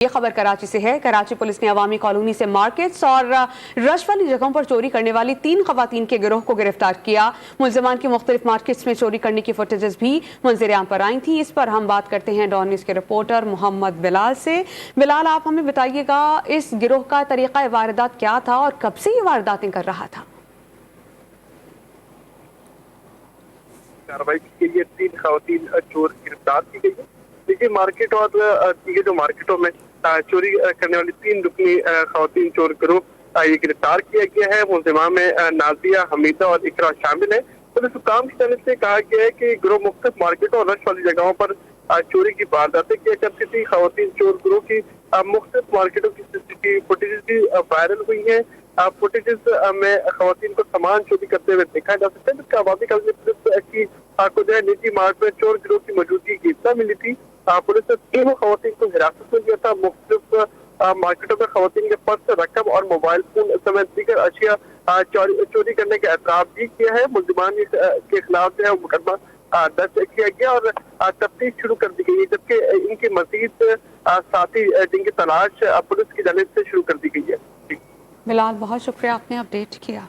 ये खबर कराची से है। कराची पुलिस ने अवामी कॉलोनी से मार्केट्स और रश वाली जगहों पर चोरी करने वाली 3 खवातीन के गिरोह को गिरफ्तार किया। मुलजिमान की मुख्तलिफ मार्केट्स में चोरी करने की फुटेजेस भी मंजर-ए-आम पर आई थी। इस पर हम बात करते हैं डॉन न्यूज़ के रिपोर्टर मोहम्मद बिलाल से। बिलाल, आप हमें बताइएगा, इस गिरोह का तरीका वारदात क्या था और कब से ये वारदातें कर रहा था? कार्रवाई की गई है, 3 खवातीन चोर गिरफ्तार की गई है। देखिए, मार्केट और ये जो मार्केटों में चोरी करने वाली 3 रुकनी खवातीन चोर गिरोह ये गिरफ्तार किया गया है। मुलजिमा में नाजिया, हमीदा और इकरा शामिल है। पुलिस हुकाम की तरफ से कहा गया है कि गिरोह मुख्तलिफ मार्केटों और रश वाली जगहों पर चोरी की वारदातें किया करती थी। खवातीन चोर गिरोह की मुख्तलिफ मार्केटों की सीसीटीवी फुटेजेस भी वायरल हुई है। फुटेजेस में खवातीन को सामान चोरी करते हुए देखा जा सकता है, जिसका आबादी कॉलोनी पुलिस की को जो है निजी मार्ग में चोर गिरोह की मौजूदगी की इत्तला मिली थी। पुलिस ने 3 खवातीन को हिरासत में लिया था। मुख्तलिफ मार्केटों में खवातीन के पर्स, रकम और मोबाइल फोन समेत दीगर अशिया चोरी करने का एतराफ़ भी किया है। मुलजिमान के खिलाफ जो है मुकदमा दर्ज किया गया और तफ्तीश शुरू कर दी गई है, जबकि इनकी मजीद साथी जिनकी तलाश पुलिस की जानिब से शुरू कर दी गई है। बिलाल, बहुत शुक्रिया, आपने अपडेट किया।